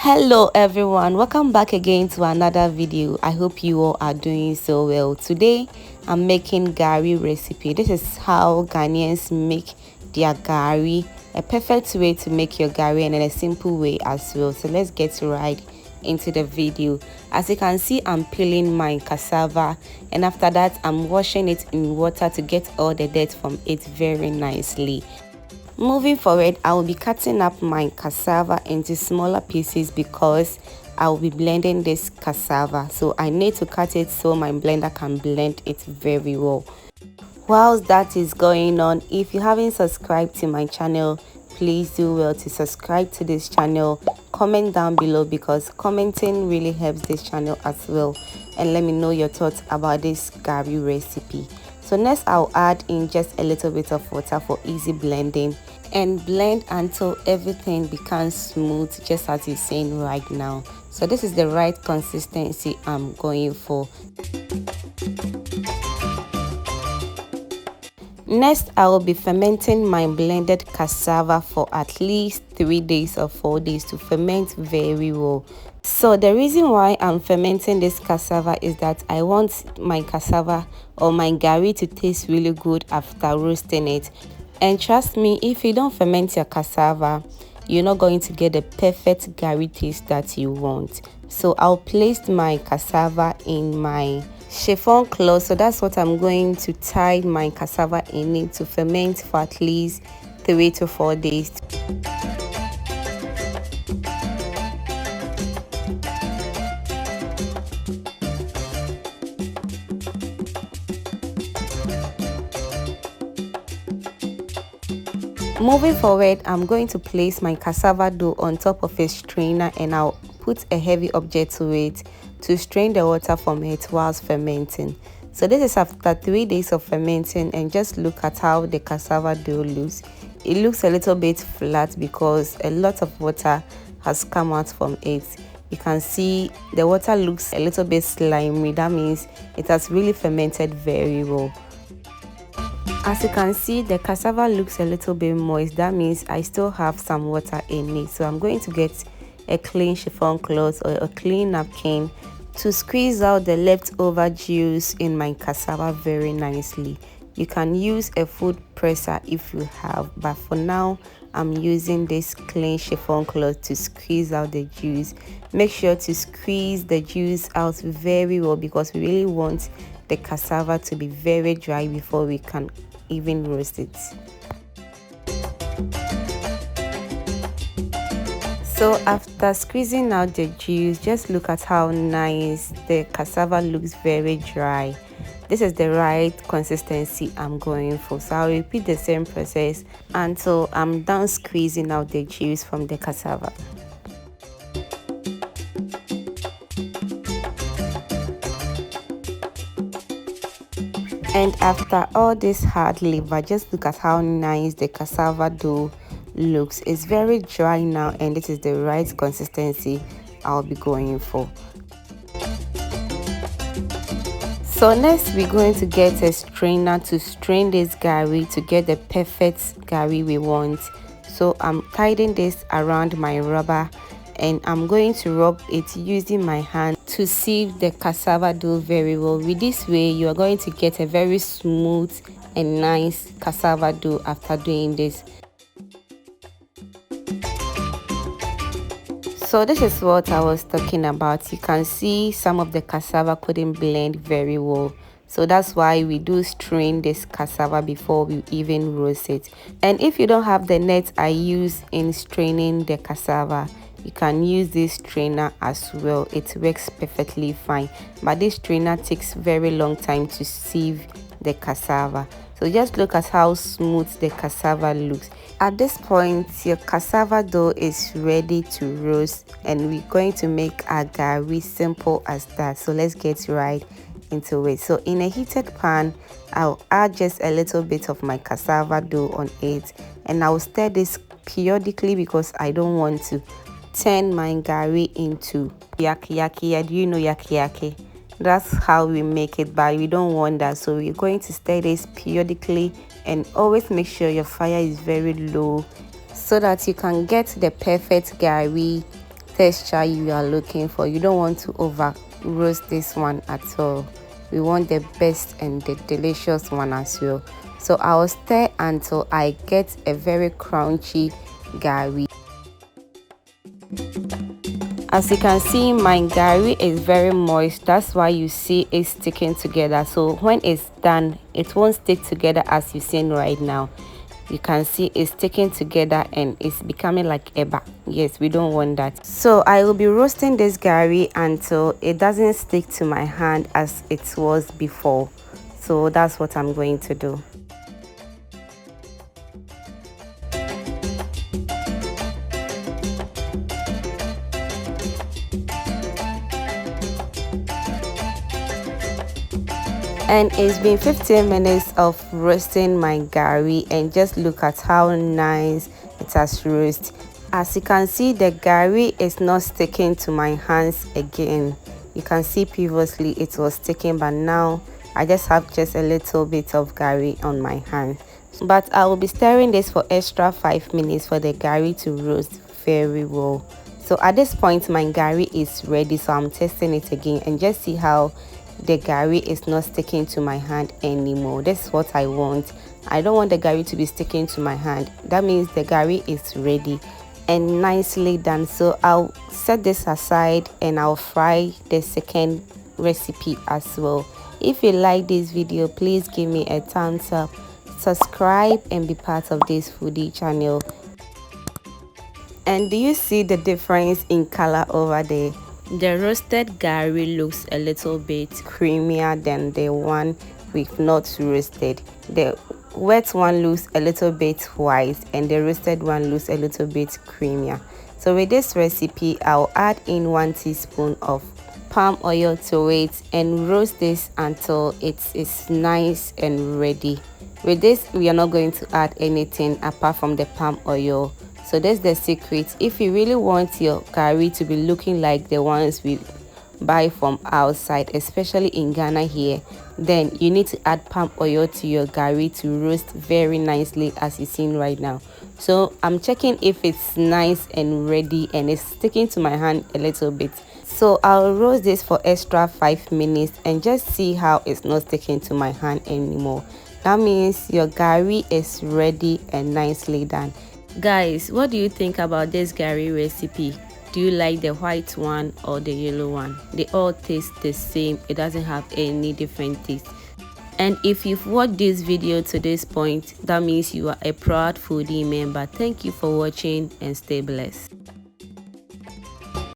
Hello everyone, welcome back again to another video. I hope you all are doing so well. Today I'm making gari recipe. This is how Ghanaians make their gari, a perfect way to make your gari and in a simple way as well. So let's get right into the video. As you can see, I'm peeling my cassava, and after that I'm washing it in water to get all the dirt from it very nicely. Moving forward, I will be cutting up my cassava into smaller pieces because I will be blending this cassava. So I need to cut it so my blender can blend it very well. Whilst that is going on, if you haven't subscribed to my channel, please do well to subscribe to this channel. Comment down below because commenting really helps this channel as well. And let me know your thoughts about this gari recipe. So next I'll add in just a little bit of water for easy blending and blend until everything becomes smooth, just as it's saying right now. So this is the right consistency I'm going for. Next, I will be fermenting my blended cassava for at least 3 days or 4 days to ferment very well. So the reason why I'm fermenting this cassava is that I want my cassava or my gari to taste really good after roasting it. And trust me, if you don't ferment your cassava, you're not going to get the perfect gari taste that you want. So I'll place my cassava in my chiffon cloth. So that's what I'm going to tie my cassava in it to ferment for at least 3 to 4 days. Moving forward, I'm going to place my cassava dough on top of a strainer and I'll put a heavy object to it to strain the water from it whilst fermenting. So this is after 3 days of fermenting, and just look at how the cassava dough looks. It looks a little bit flat because a lot of water has come out from it. You can see the water looks a little bit slimy. That means it has really fermented very well. As you can see, the cassava looks a little bit moist. That means I still have some water in it. So I'm going to get a clean chiffon cloth or a clean napkin to squeeze out the leftover juice in my cassava very nicely. You can use a food presser if you have, but for now I'm using this clean chiffon cloth to squeeze out the juice. Make sure to squeeze the juice out very well because we really want the cassava to be very dry before we can even roast it. So after squeezing out the juice, just look at how nice the cassava looks, very dry. This is the right consistency I'm going for. So I'll repeat the same process until I'm done squeezing out the juice from the cassava. And after all this hard labor, just look at how nice the cassava dough looks. It's very dry now, and this is the right consistency I'll be going for. So next we're going to get a strainer to strain this gari to get the perfect gari we want. So I'm tying this around my rubber and I'm going to rub it using my hand to sieve the cassava dough very well. With this way, you are going to get a very smooth and nice cassava dough after doing this. So this is what I was talking about. You can see some of the cassava couldn't blend very well. So that's why we do strain this cassava before we even roast it. And if you don't have the net I use in straining the cassava, you can use this strainer as well. It works perfectly fine, but this strainer takes very long time to sieve the cassava. So just look at how smooth the cassava looks. At this point, your cassava dough is ready to roast, and we're going to make our gari simple as that. So let's get right into it. So in a heated pan, I'll add just a little bit of my cassava dough on it, and I'll stir this periodically because I don't want to turn my gari into yaki yaki. Do you know yaki yaki? That's how we make it, but we don't want that. So we're going to stir this periodically, and always make sure your fire is very low so that you can get the perfect gari texture you are looking for. You don't want to over roast this one at all. We want the best and the delicious one as well. So I'll stir until I get a very crunchy gari. As you can see, my gari is very moist. That's why you see it sticking together. So when it's done, it won't stick together as you're seeing right now. You can see it's sticking together and it's becoming like eba. Yes, we don't want that. So I will be roasting this gari until it doesn't stick to my hand as it was before. So that's what I'm going to do. And it's been 15 minutes of roasting my gari, and just look at how nice it has roasted. As you can see, the gari is not sticking to my hands again. You can see previously it was sticking, but now I just have just a little bit of gari on my hand. But I will be stirring this for extra 5 minutes for the gari to roast very well. So at this point my gari is ready, so I'm testing it again and just see how the gari is not sticking to my hand anymore. This is what I want. I don't want the gari to be sticking to my hand. That means the gari is ready and nicely done. So I'll set this aside and I'll fry the second recipe as well. If you like this video, please give me a thumbs up, subscribe and be part of this foodie channel. And do you see the difference in color over there? The roasted gari looks a little bit creamier than the one we've not roasted. The wet one looks a little bit white and the roasted one looks a little bit creamier. So with this recipe, I'll add in 1 teaspoon of palm oil to it and roast this until it is nice and ready. With this, we are not going to add anything apart from the palm oil. So that's the secret. If you really want your gari to be looking like the ones we buy from outside, especially in Ghana here, then you need to add palm oil to your gari to roast very nicely as you're seeing right now. So I'm checking if it's nice and ready and it's sticking to my hand a little bit. So I'll roast this for extra 5 minutes and just see how it's not sticking to my hand anymore. That means your gari is ready and nicely done. Guys, what do you think about this gari recipe? Do you like the white one or the yellow one? They all taste the same. It doesn't have any different taste. And if you've watched this video to this point, that means you are a proud foodie member. Thank you for watching and stay blessed.